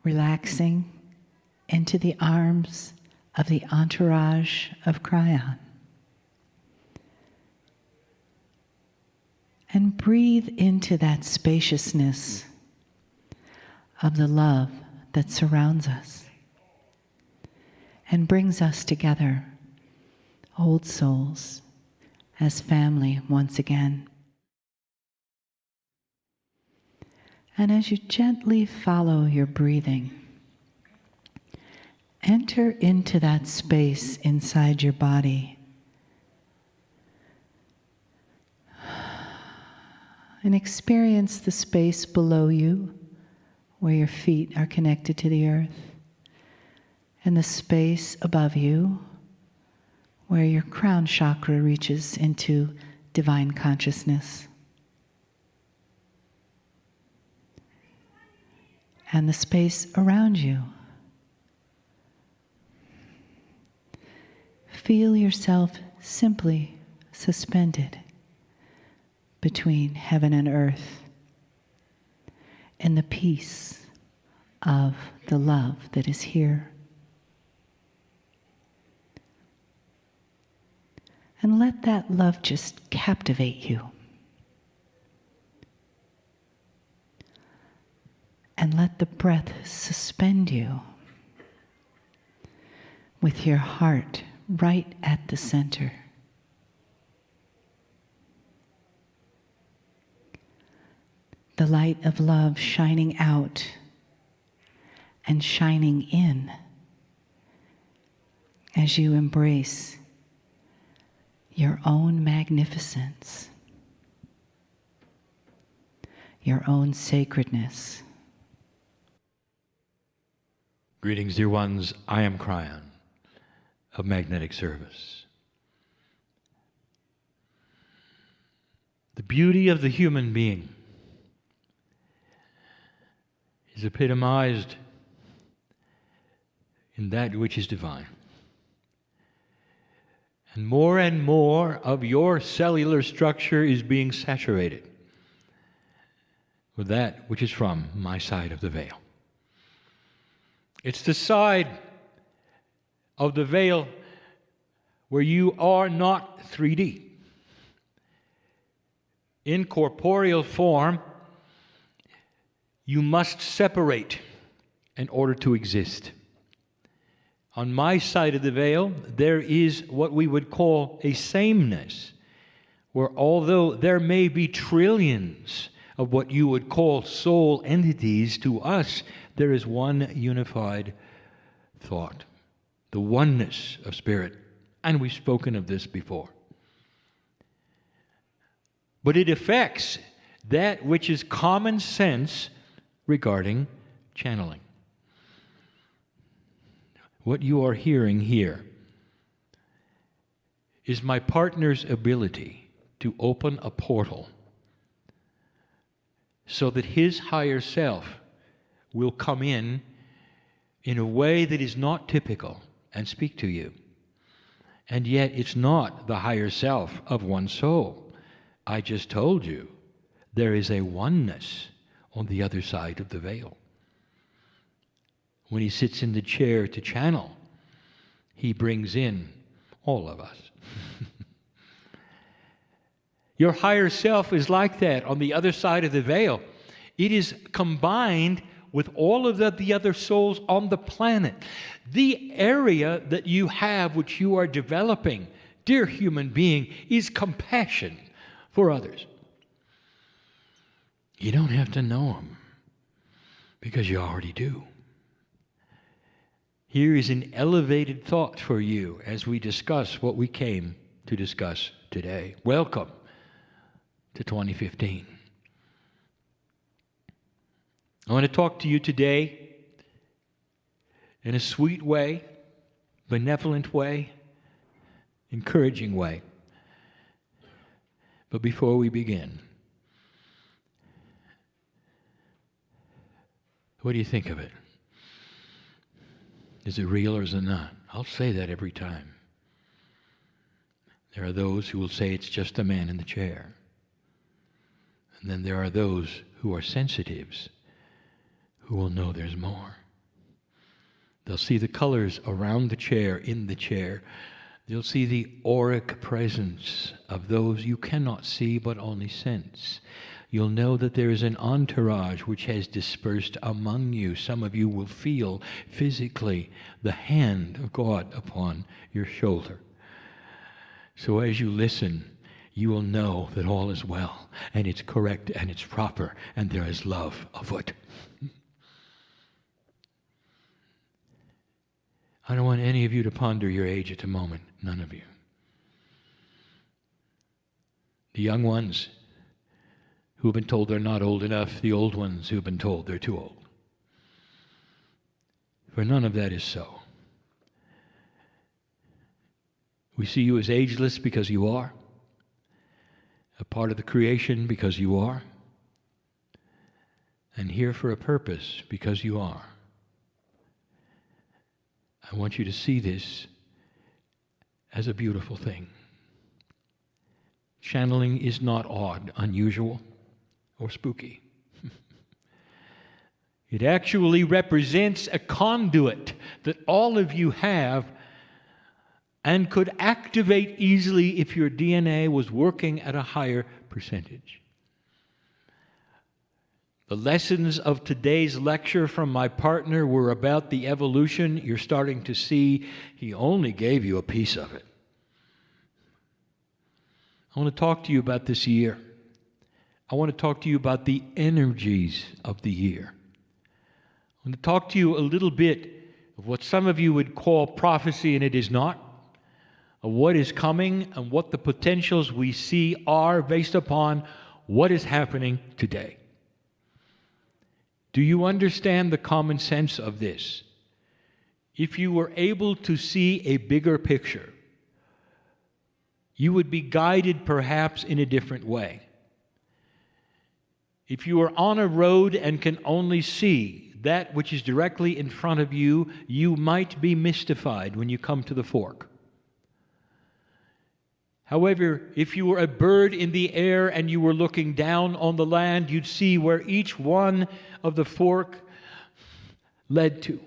relaxing into the arms of the entourage of Kryon. And breathe into that spaciousness of the love that surrounds us and brings us together, old souls, as family once again. And as you gently follow your breathing, enter into that space inside your body and experience the space below you where your feet are connected to the earth, and the space above you where your crown chakra reaches into divine consciousness. And the space around you. Feel yourself simply suspended between heaven and earth in the peace of the love that is here. And let that love just captivate you. And let the breath suspend you with your heart right at the center. The light of love shining out and shining in as you embrace your own magnificence, your own sacredness. Greetings, dear ones. I am Kryon of Magnetic Service. The beauty of the human being is epitomized in that which is divine. And more of your cellular structure is being saturated with that which is from my side of the veil. It's the side of the veil where you are not 3D. In corporeal form, you must separate in order to exist. On my side of the veil, there is what we would call a sameness, where although there may be trillions of what you would call soul entities, to us, there is one unified thought, the oneness of spirit. And we've spoken of this before. But it affects that which is common sense regarding channeling. What you are hearing here is my partner's ability to open a portal so that his higher self will come in a way that is not typical and speak to you. And yet it's not the higher self of one soul. I just told you there is a oneness on the other side of the veil. When he sits in the chair to channel, he brings in all of us. Your higher self is like that on the other side of the veil. It is combined with all of the other souls on the planet. The area that you have, which you are developing, dear human being, is compassion for others. You don't have to know them, because you already do. Here is an elevated thought for you as we discuss what we came to discuss today. Welcome to 2015. I want to talk to you today in a sweet way, benevolent way, encouraging way. But before we begin, what do you think of it? Is it real or is it not? I'll say that every time. There are those who will say it's just a man in the chair. And then there are those who are sensitives who will know there's more. They'll see the colors around the chair, in the chair. They'll see the auric presence of those you cannot see but only sense. You'll know that there is an entourage which has dispersed among you. Some of you will feel physically the hand of God upon your shoulder. So as you listen, you will know that all is well, and it's correct, and it's proper, and there is love afoot. I don't want any of you to ponder your age at the moment. None of you. The young ones who have been told they're not old enough, the old ones who have been told they're too old. For none of that is so. We see you as ageless because you are, a part of the creation because you are, and here for a purpose because you are. I want you to see this as a beautiful thing. Channeling is not odd, unusual, or spooky. It actually represents a conduit that all of you have and could activate easily if your DNA was working at a higher percentage. The lessons of today's lecture from my partner were about the evolution you're starting to see. He only gave you a piece of it. I want to talk to you about this year. I want to talk to you about the energies of the year. I want to talk to you a little bit of what some of you would call prophecy, and it is not, of what is coming and what the potentials we see are based upon what is happening today. Do you understand the common sense of this? If you were able to see a bigger picture, you would be guided perhaps in a different way. If you are on a road and can only see that which is directly in front of you, you might be mystified when you come to the fork. However, if you were a bird in the air and you were looking down on the land, you'd see where each one of the fork led to.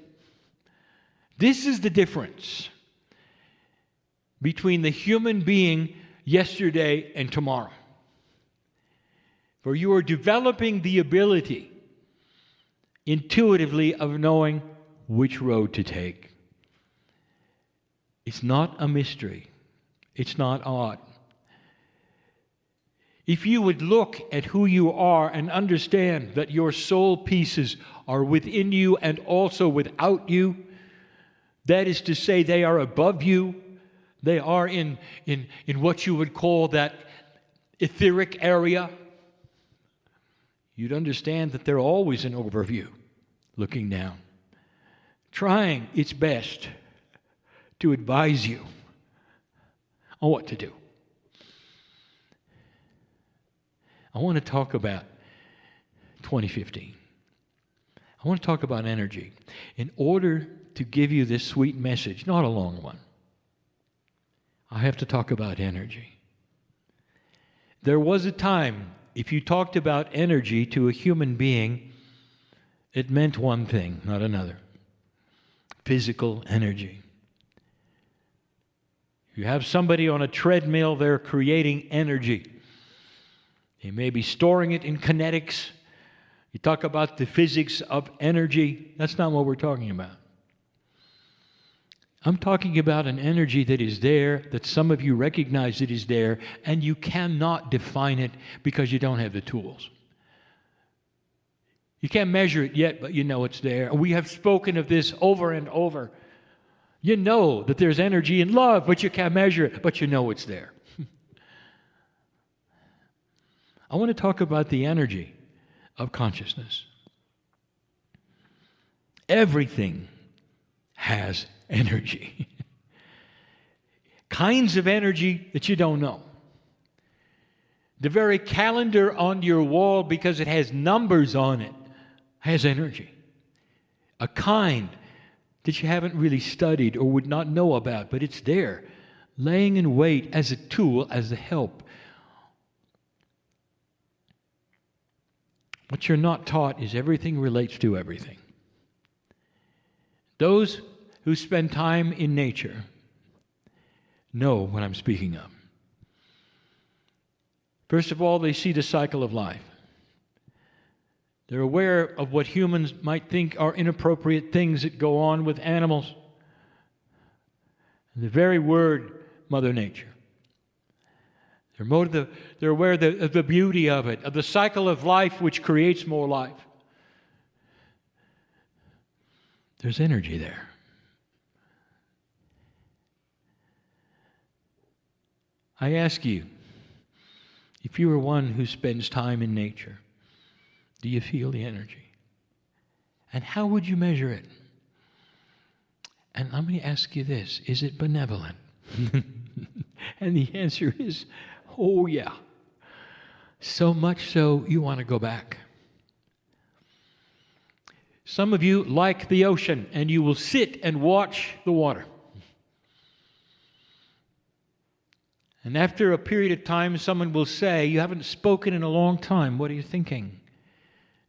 This is the difference between the human being yesterday and tomorrow. For you are developing the ability intuitively of knowing which road to take. It's not a mystery. It's not odd. If you would look at who you are and understand that your soul pieces are within you and also without you, that is to say, they are above you, they are in what you would call that etheric area, you'd understand that they're always an overview, looking down, trying its best to advise you on what to do. I want to talk about 2015. I want to talk about energy. In order to give you this sweet message, not a long one, I have to talk about energy. There was a time, if you talked about energy to a human being, it meant one thing, not another. Physical energy. You have somebody on a treadmill, they're creating energy. They may be storing it in kinetics. You talk about the physics of energy. That's not what we're talking about. I'm talking about an energy that is there, that some of you recognize it is there, and you cannot define it because you don't have the tools. You can't measure it yet, but you know it's there. We have spoken of this over and over. You know that there's energy in love, but you can't measure it, but you know it's there. I want to talk about the energy of consciousness. Everything has energy. Kinds of energy that you don't know. The very calendar on your wall, because it has numbers on it, has energy. A kind that you haven't really studied or would not know about, but it's there, laying in wait as a tool, as a help. What you're not taught is everything relates to everything. Those who spend time in nature know what I'm speaking of. First of all, they see the cycle of life. They're aware of what humans might think are inappropriate things that go on with animals. The very word, Mother Nature. They're aware of the beauty of it, of the cycle of life which creates more life. There's energy there. I ask you, if you are one who spends time in nature, do you feel the energy? And how would you measure it? And let me ask you this, is it benevolent? And the answer is, oh yeah. So much so you want to go back. Some of you like the ocean and you will sit and watch the water. And after a period of time, someone will say, you haven't spoken in a long time. What are you thinking?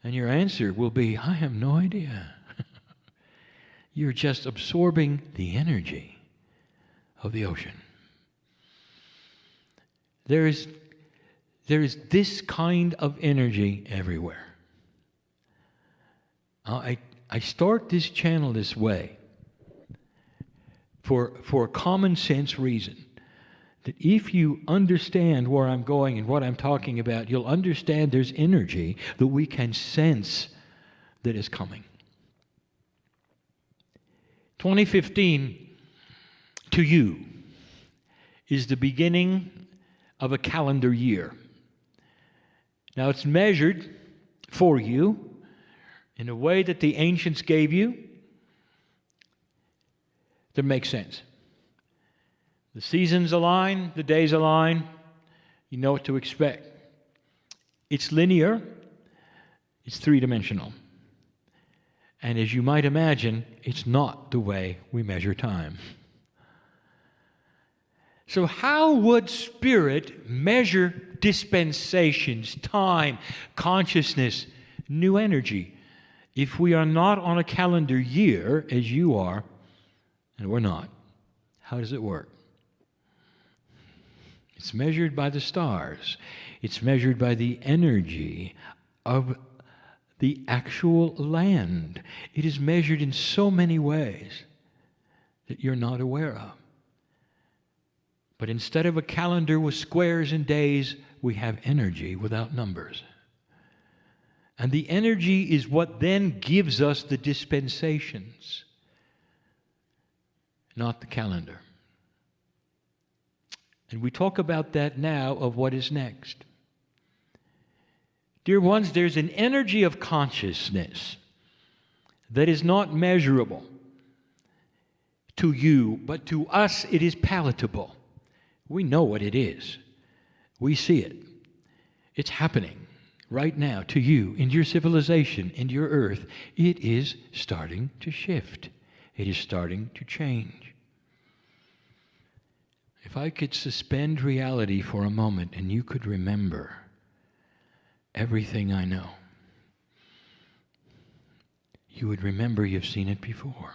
And your answer will be, I have no idea. You're just absorbing the energy of the ocean. There is this kind of energy everywhere. I start this channel this way for a common sense reason. That if you understand where I'm going and what I'm talking about, you'll understand there's energy that we can sense that is coming. 2015, to you, is the beginning of a calendar year. Now, it's measured for you in a way that the ancients gave you that makes sense. The seasons align, the days align, you know what to expect. It's linear, it's three-dimensional. And as you might imagine, it's not the way we measure time. So how would Spirit measure dispensations, time, consciousness, new energy, if we are not on a calendar year, as you are, and we're not? How does it work? It's measured by the stars. It's measured by the energy of the actual land. It is measured in so many ways that you're not aware of. But instead of a calendar with squares and days, we have energy without numbers. And the energy is what then gives us the dispensations, not the calendar. And we talk about that now of what is next. Dear ones, there's an energy of consciousness that is not measurable to you, but to us it is palatable. We know what it is. We see it. It's happening right now to you, in your civilization, in your earth. It is starting to shift. It is starting to change. If I could suspend reality for a moment and you could remember everything I know, you would remember you've seen it before.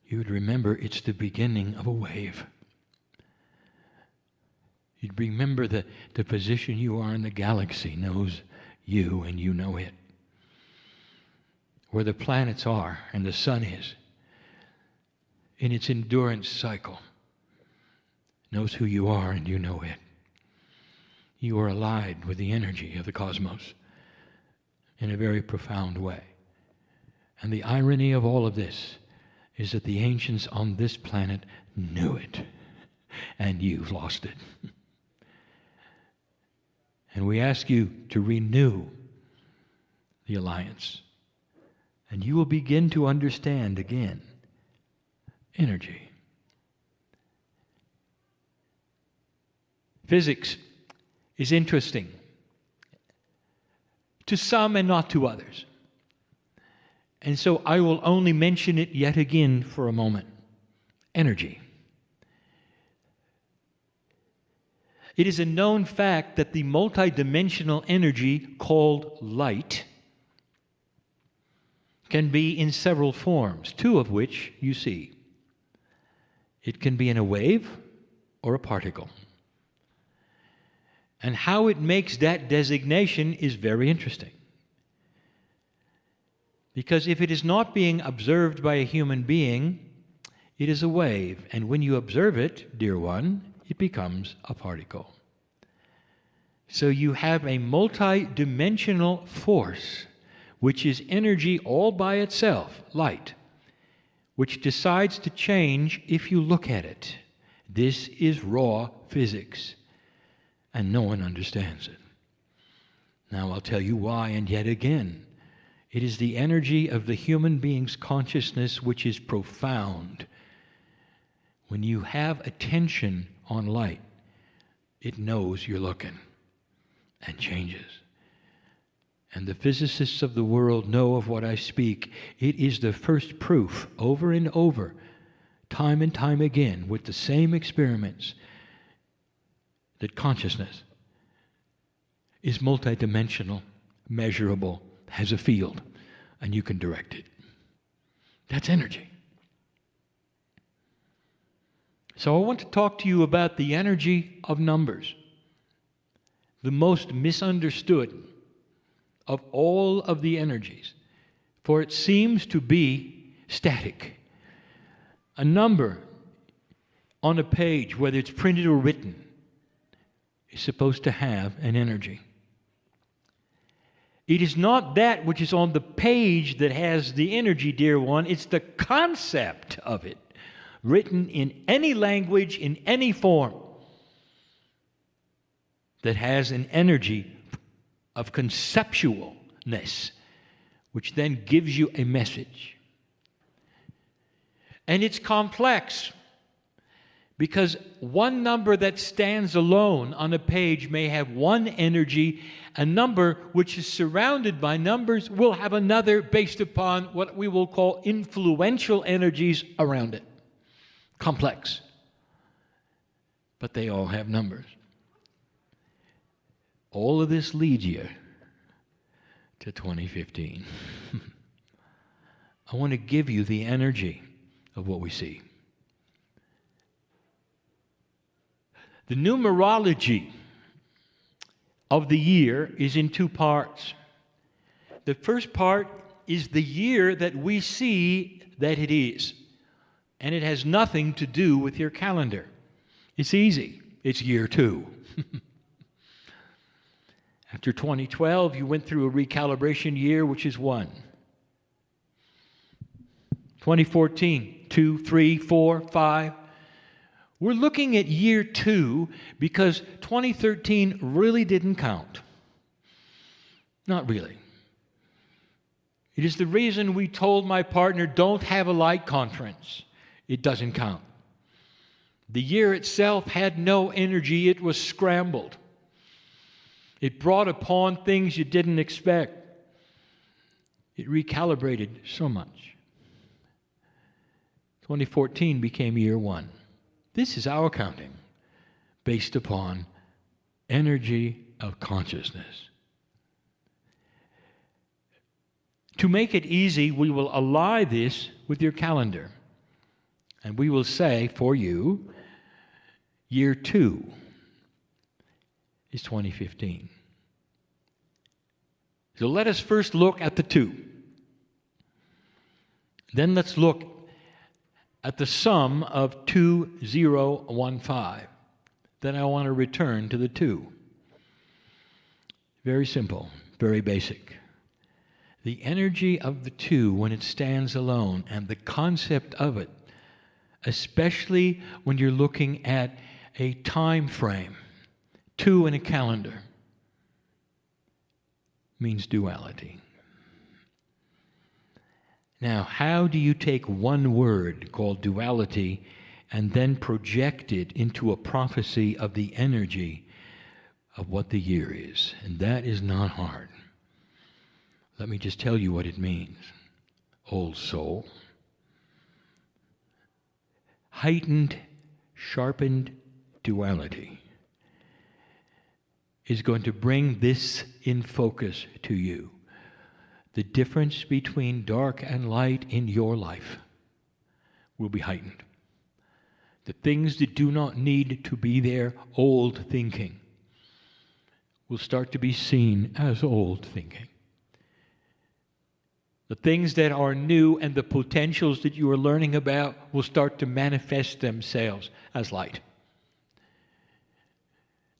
You would remember it's the beginning of a wave. You'd remember the position you are in the galaxy knows you and you know it. Where the planets are and the sun is in its endurance cycle knows who you are and you know it. You are allied with the energy of the cosmos in a very profound way. And the irony of all of this is that the ancients on this planet knew it, and you've lost it. And we ask you to renew the alliance, and you will begin to understand again energy. Physics is interesting to some and not to others. And so I will only mention it yet again for a moment. Energy. It is a known fact that the multidimensional energy called light can be in several forms, two of which you see. It can be in a wave or a particle. And how it makes that designation is very interesting. Because if it is not being observed by a human being, it is a wave. And when you observe it, dear one, it becomes a particle. So you have a multi-dimensional force, which is energy all by itself, light, which decides to change if you look at it. This is raw physics, and no one understands it. Now I'll tell you why, and yet again. It is the energy of the human being's consciousness which is profound. When you have attention on light, it knows you're looking and changes. And the physicists of the world know of what I speak. It is the first proof, over and over, time and time again, with the same experiments, that consciousness is multidimensional, measurable, has a field, and you can direct it. That's energy. So I want to talk to you about the energy of numbers, the most misunderstood of all of the energies, for it seems to be static. A number on a page, whether it's printed or written, is supposed to have an energy. It is not that which is on the page that has the energy, dear one. It's the concept of it, written in any language, in any form, that has an energy of conceptualness, which then gives you a message. And it's complex, because one number that stands alone on a page may have one energy. A number which is surrounded by numbers will have another based upon what we will call influential energies around it. Complex. But they all have numbers. All of this leads you to 2015. I want to give you the energy of what we see. The numerology of the year is in two parts. The first part is the year that we see that it is. And it has nothing to do with your calendar. It's easy. It's year 2. After 2012, you went through a recalibration year, which is 1. 2014, 2, 3, 4, 5. We're looking at year 2 because 2013 really didn't count. Not really. It is the reason we told my partner, don't have a light conference. It doesn't count. The year itself had no energy. It was scrambled. It brought upon things you didn't expect. It recalibrated so much. 2014 became year 1. This is our counting, based upon energy of consciousness. To make it easy, we will ally this with your calendar. And we will say for you, year 2 is 2015. So let us first look at the 2. Then let's look at the sum of 2015. Then I want to return to the 2. Very simple, very basic. The energy of the 2 when it stands alone, and the concept of it, especially when you're looking at a time frame, 2 in a calendar, means duality. Now, how do you take one word called duality and then project it into a prophecy of the energy of what the year is? And that is not hard. Let me just tell you what it means. Old soul. Heightened, sharpened duality is going to bring this in focus to you. the difference between dark and light in your life will be heightened. The things that do not need to be there, old thinking, will start to be seen as old thinking. The things that are new and the potentials that you are learning about will start to manifest themselves as light.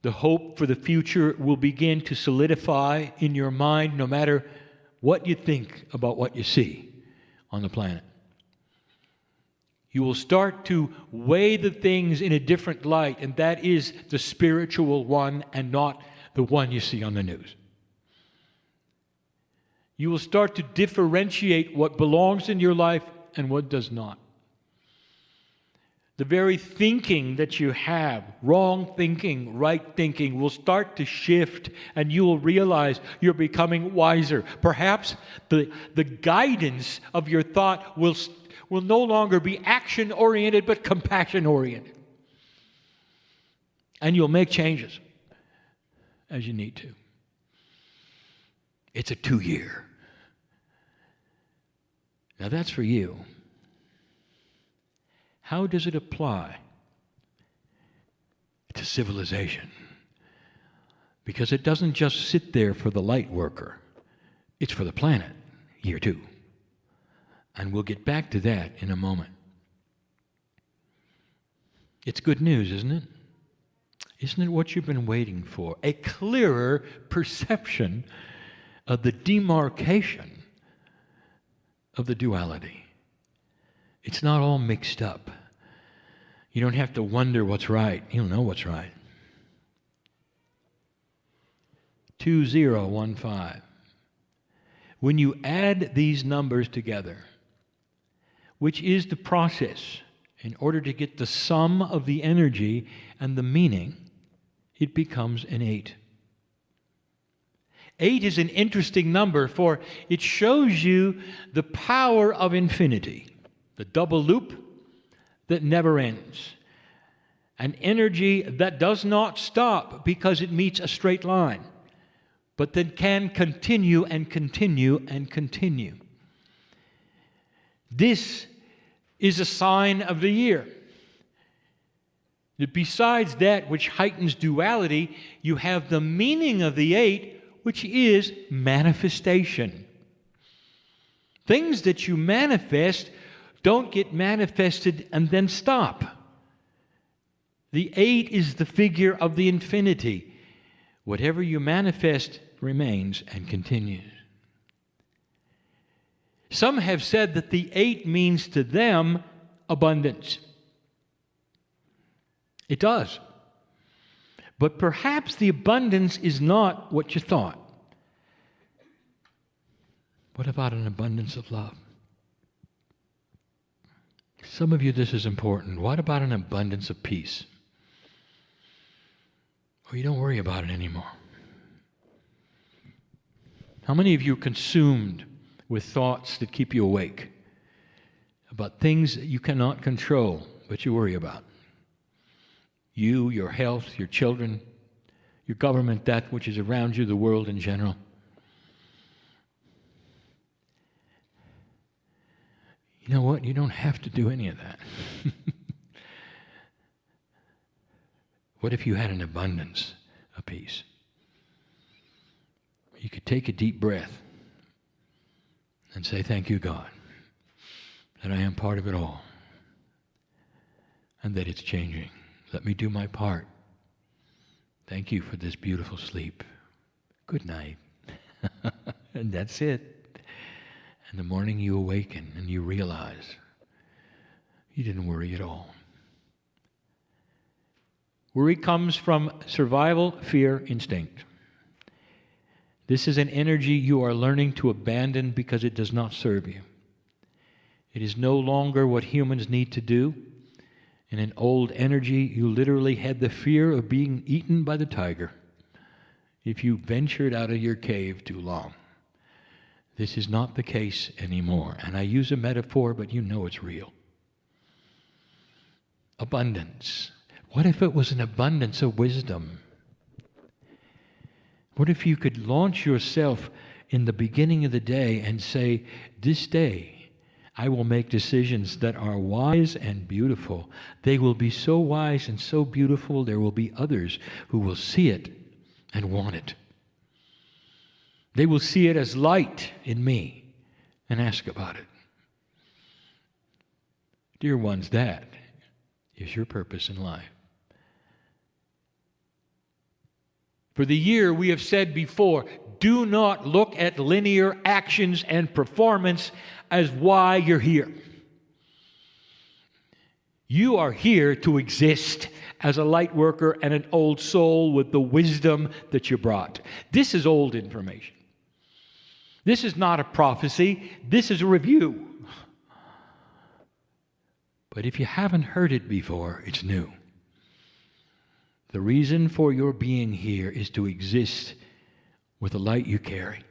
The hope for the future will begin to solidify in your mind no matter what you think about what you see on the planet. You will start to weigh the things in a different light, and that is the spiritual one and not the one you see on the news. You will start to differentiate what belongs in your life and what does not. The very thinking that you have, wrong thinking, right thinking, will start to shift, and you will realize you're becoming wiser. Perhaps the guidance of your thought will no longer be action-oriented, but compassion-oriented. And you'll make changes as you need to. It's a 2-year. Now that's for you. How does it apply to civilization? Because it doesn't just sit there for the light worker. It's for the planet, year 2. And we'll get back to that in a moment. It's good news, isn't it? Isn't it what you've been waiting for? A clearer perception of the demarcation of the duality. It's not all mixed up. You don't have to wonder what's right. You'll know what's right. 2015. When you add these numbers together, which is the process in order to get the sum of the energy and the meaning, it becomes an 8. 8 is an interesting number, for it shows you the power of infinity, the double loop that never ends, an energy that does not stop because it meets a straight line, but that can continue and continue and continue. This is a sign of the year. That besides that which heightens duality, you have the meaning of the 8, which is manifestation. Things that you manifest don't get manifested and then stop. The 8 is the figure of the infinity. Whatever you manifest remains and continues. Some have said that the 8 means to them abundance. It does. But perhaps the abundance is not what you thought. What about an abundance of love? Some of you, this is important. What about an abundance of peace? Well, you don't worry about it anymore. How many of you are consumed with thoughts that keep you awake about things that you cannot control, but you worry about? You, your health, your children, your government, that which is around you, the world in general. You know what? You don't have to do any of that. What if you had an abundance of peace? You could take a deep breath and say, thank you, God, that I am part of it all and that it's changing. Let me do my part. Thank you for this beautiful sleep. Good night. And that's it. In the morning you awaken and you realize you didn't worry at all. Worry comes from survival, fear, instinct. This is an energy you are learning to abandon because it does not serve you. It is no longer what humans need to do. In an old energy, you literally had the fear of being eaten by the tiger if you ventured out of your cave too long. This is not the case anymore. And I use a metaphor, but you know it's real. Abundance. What if it was an abundance of wisdom? What if you could launch yourself in the beginning of the day and say, this day I will make decisions that are wise and beautiful. They will be so wise and so beautiful, there will be others who will see it and want it. They will see it as light in me and ask about it. Dear ones, that is your purpose in life. For the year, we have said before, do not look at linear actions and performance as why you're here. You are here to exist as a light worker and an old soul with the wisdom that you brought. This is old information. This is not a prophecy. This is a review. But if you haven't heard it before, it's new. The reason for your being here is to exist with the light you carry,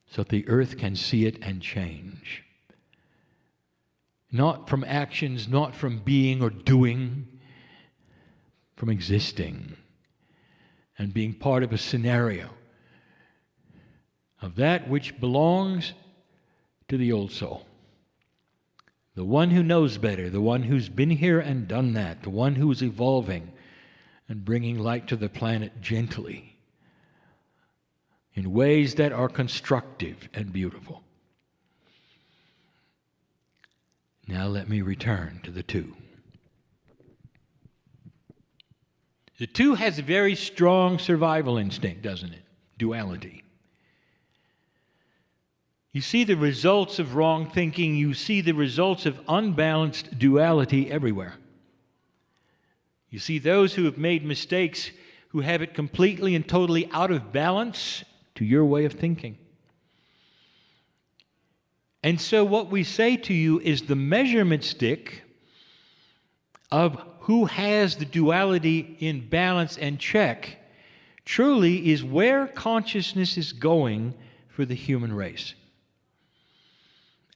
so that the earth can see it and change. Not from actions, not from being or doing, from existing and being part of a scenario of that which belongs to the old soul. The one who knows better, the one who's been here and done that, the one who's evolving and bringing light to the planet gently in ways that are constructive and beautiful. Now let me return to the two. The two has a very strong survival instinct, doesn't it? Duality. You see the results of wrong thinking. You see the results of unbalanced duality everywhere. You see those who have made mistakes, who have it completely and totally out of balance to your way of thinking. And so what we say to you is the measurement stick of who has the duality in balance and check truly is where consciousness is going for the human race.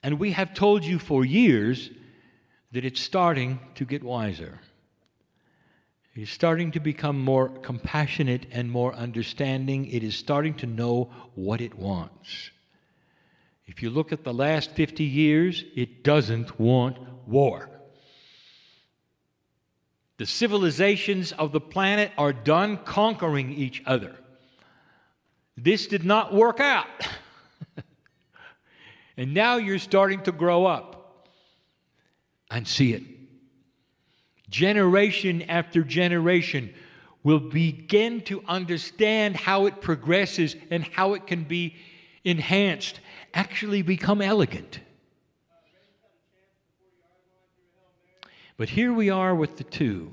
And we have told you for years that it's starting to get wiser. It is starting to become more compassionate and more understanding. It is starting to know what it wants. If you look at the last 50 years, it doesn't want war. The civilizations of the planet are done conquering each other. This did not work out. And now you're starting to grow up and see it. Generation after generation will begin to understand how it progresses and how it can be enhanced, actually become elegant. But here we are with the two.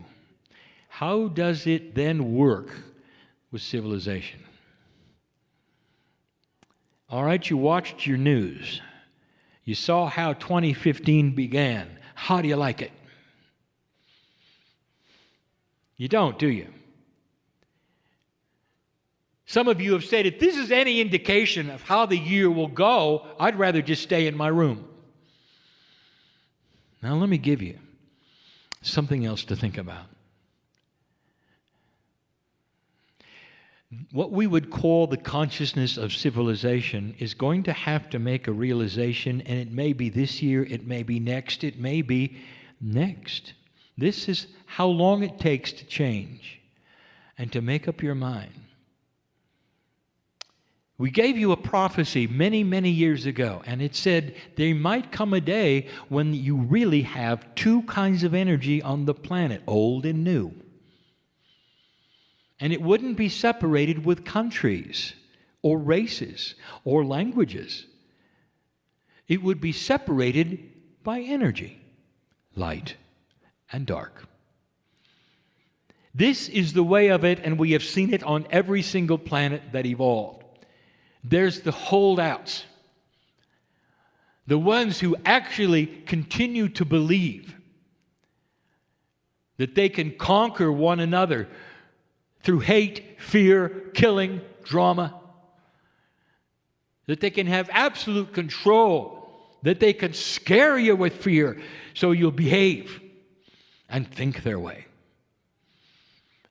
How does it then work with civilization? All right, you watched your news. You saw how 2015 began. How do you like it? You don't, do you? Some of you have said, if this is any indication of how the year will go, I'd rather just stay in my room. Now let me give you something else to think about. What we would call the consciousness of civilization is going to have to make a realization, and it may be this year, it may be next, it may be next. This is how long it takes to change and to make up your mind. We gave you a prophecy many, many years ago, and it said there might come a day when you really have two kinds of energy on the planet, old and new. And it wouldn't be separated with countries or races or languages. It would be separated by energy, light and dark. This is the way of it, and we have seen it on every single planet that evolved. There's the holdouts, the ones who actually continue to believe that they can conquer one another through hate, fear, killing, drama, that they can have absolute control, that they can scare you with fear so you'll behave and think their way.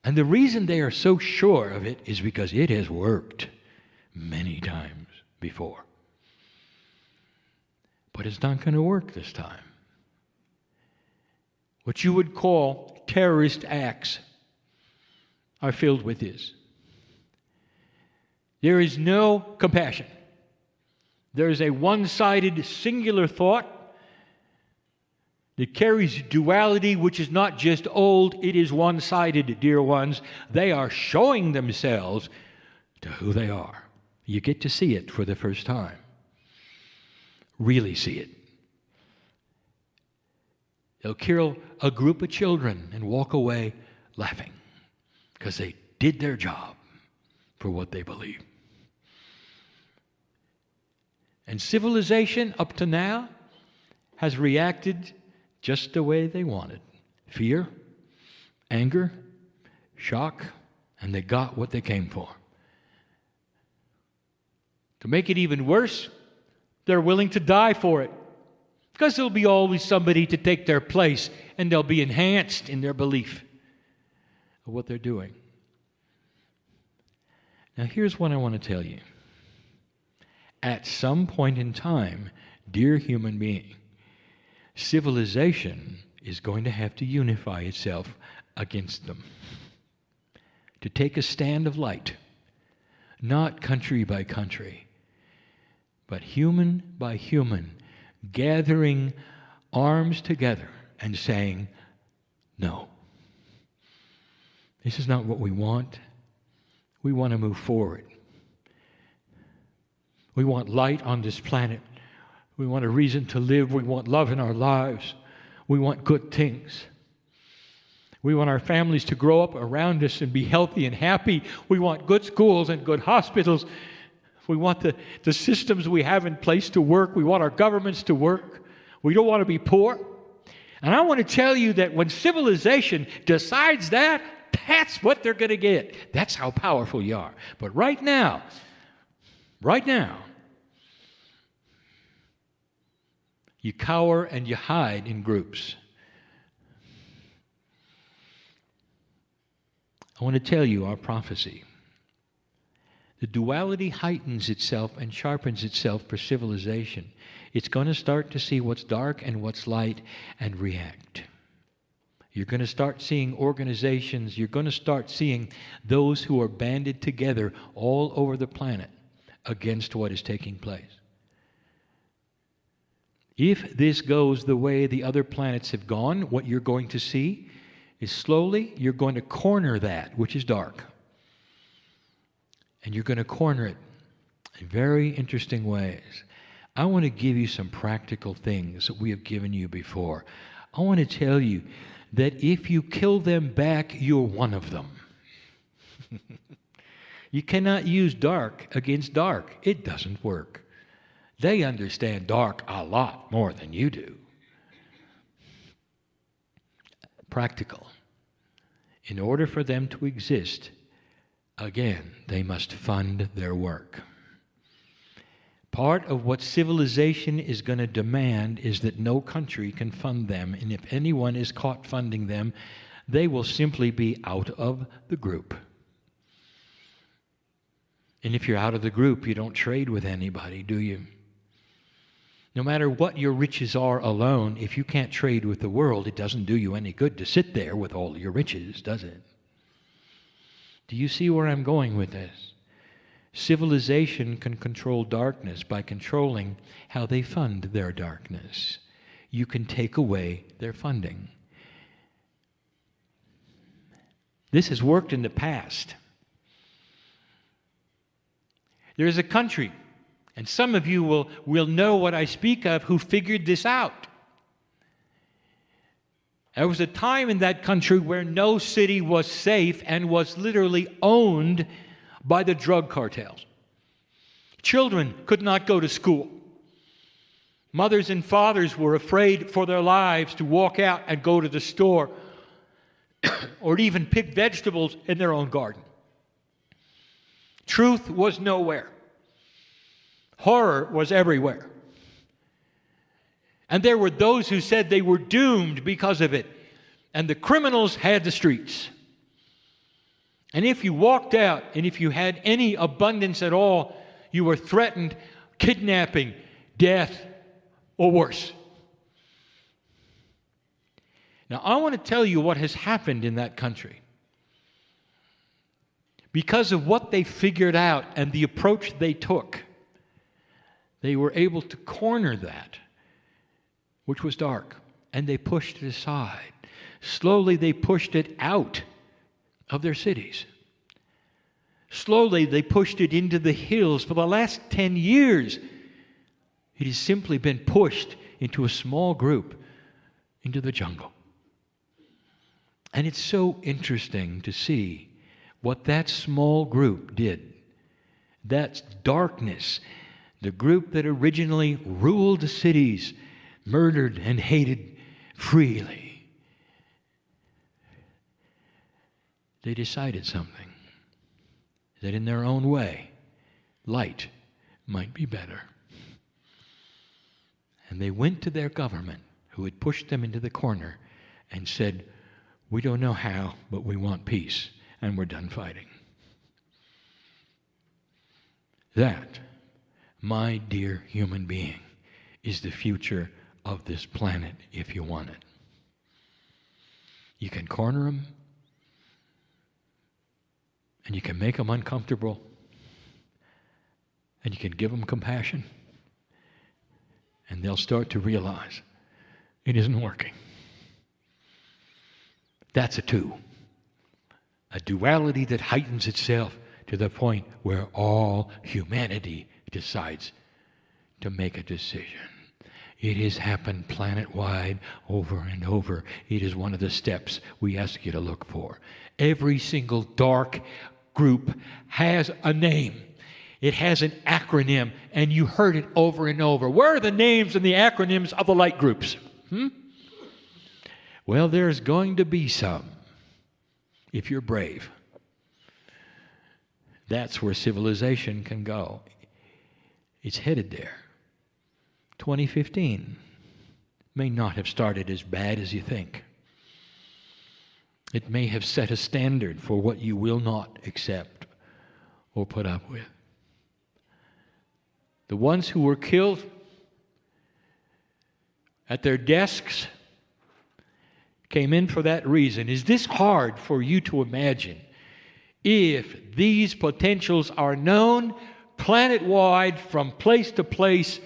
And the reason they are so sure of it is because it has worked many times. before. But it's not going to work this time. What you would call terrorist acts are filled with this. There is no compassion. There is a one-sided, singular thought that carries duality, which is not just old, it is one-sided, dear ones. They are showing themselves to who they are. You get to see it for the first time. Really see it. They'll kill a group of children and walk away laughing because they did their job for what they believe. And civilization up to now has reacted just the way they wanted. Fear, anger, shock, and they got what they came for. To make it even worse, they're willing to die for it. Because there'll be always somebody to take their place, and they'll be enhanced in their belief of what they're doing. Now, here's what I want to tell you. At some point in time, dear human being, civilization is going to have to unify itself against them. To take a stand of light, not country by country, but human by human, gathering arms together and saying, no, this is not what we want. We want to move forward. We want light on this planet. We want a reason to live. We want love in our lives. We want good things. We want our families to grow up around us and be healthy and happy. We want good schools and good hospitals. We want the systems we have in place to work. We want our governments to work. We don't want to be poor. And I want to tell you that when civilization decides that, that's what they're going to get. That's how powerful you are. But right now, you cower and you hide in groups. I want to tell you our prophecy. The duality heightens itself and sharpens itself for civilization. It's going to start to see what's dark and what's light and react. You're going to start seeing organizations. You're going to start seeing those who are banded together all over the planet against what is taking place. If this goes the way the other planets have gone, what you're going to see is slowly you're going to corner that which is dark. And you're going to corner it in very interesting ways. I want to give you some practical things that we have given you before. I want to tell you that if you kill them back, you're one of them. You cannot use dark against dark. It doesn't work. They understand dark a lot more than you do. Practical. In order for them to exist, again, they must fund their work. Part of what civilization is going to demand is that no country can fund them, and if anyone is caught funding them, they will simply be out of the group. And if you're out of the group, you don't trade with anybody, do you? No matter what your riches are alone, if you can't trade with the world, it doesn't do you any good to sit there with all your riches, does it? Do you see where I'm going with this? Civilization can control darkness by controlling how they fund their darkness. You can take away their funding. This has worked in the past. There is a country, and some of you will know what I speak of, who figured this out. There was a time in that country where no city was safe and was literally owned by the drug cartels. Children could not go to school. Mothers and fathers were afraid for their lives to walk out and go to the store or to even pick vegetables in their own garden. Truth was nowhere. Horror was everywhere. And there were those who said they were doomed because of it. And the criminals had the streets. And if you walked out and if you had any abundance at all, you were threatened kidnapping, death, or worse. Now, I want to tell you what has happened in that country. Because of what they figured out and the approach they took, they were able to corner that, which was dark, and they pushed it aside. Slowly, they pushed it out of their cities. Slowly, they pushed it into the hills. For the last 10 years, it has simply been pushed into a small group into the jungle. And it's so interesting to see what that small group did. That darkness, the group that originally ruled the cities, murdered and hated freely. They decided something, that in their own way, light might be better. And they went to their government, who had pushed them into the corner, and said, "We don't know how, but we want peace, and we're done fighting." That, my dear human being, is the future of this planet if you want it. You can corner them, and you can make them uncomfortable, and you can give them compassion, and they'll start to realize it isn't working. That's a two. A duality that heightens itself to the point where all humanity decides to make a decision. It has happened planet-wide over and over. It is one of the steps we ask you to look for. Every single dark group has a name. It has an acronym, and you heard it over and over. Where are the names and the acronyms of the light groups? Well, there's going to be some, if you're brave. That's where civilization can go. It's headed there. 2015 may not have started as bad as you think. It may have set a standard for what you will not accept or put up with. The ones who were killed at their desks came in for that reason. Is this hard for you to imagine? If these potentials are known planet-wide from place to place,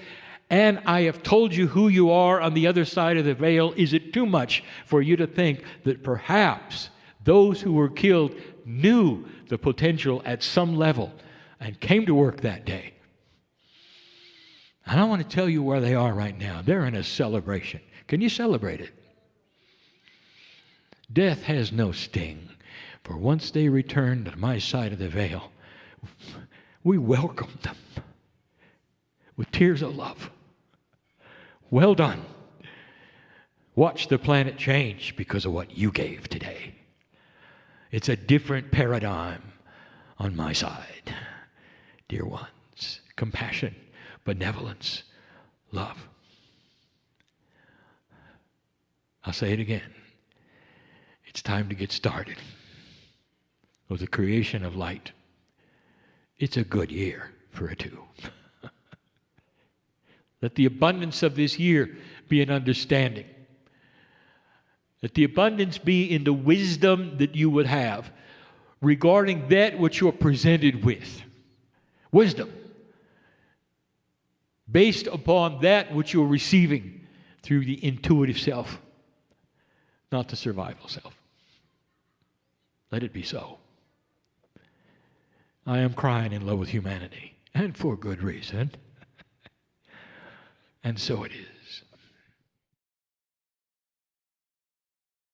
and I have told you who you are on the other side of the veil, is it too much for you to think that perhaps those who were killed knew the potential at some level and came to work that day? And I want to tell you where they are right now. They're in a celebration. Can you celebrate it? Death has no sting, for once they returned to my side of the veil, we welcomed them with tears of love. Well done. Watch the planet change because of what you gave today. It's a different paradigm on my side. Dear ones, compassion, benevolence, love. I'll say it again. It's time to get started with the creation of light. It's a good year for a two. Let the abundance of this year be an understanding. Let the abundance be in the wisdom that you would have regarding that which you are presented with. Wisdom. Based upon that which you are receiving through the intuitive self, not the survival self. Let it be so. I am crying in love with humanity, and for good reason. And so it is.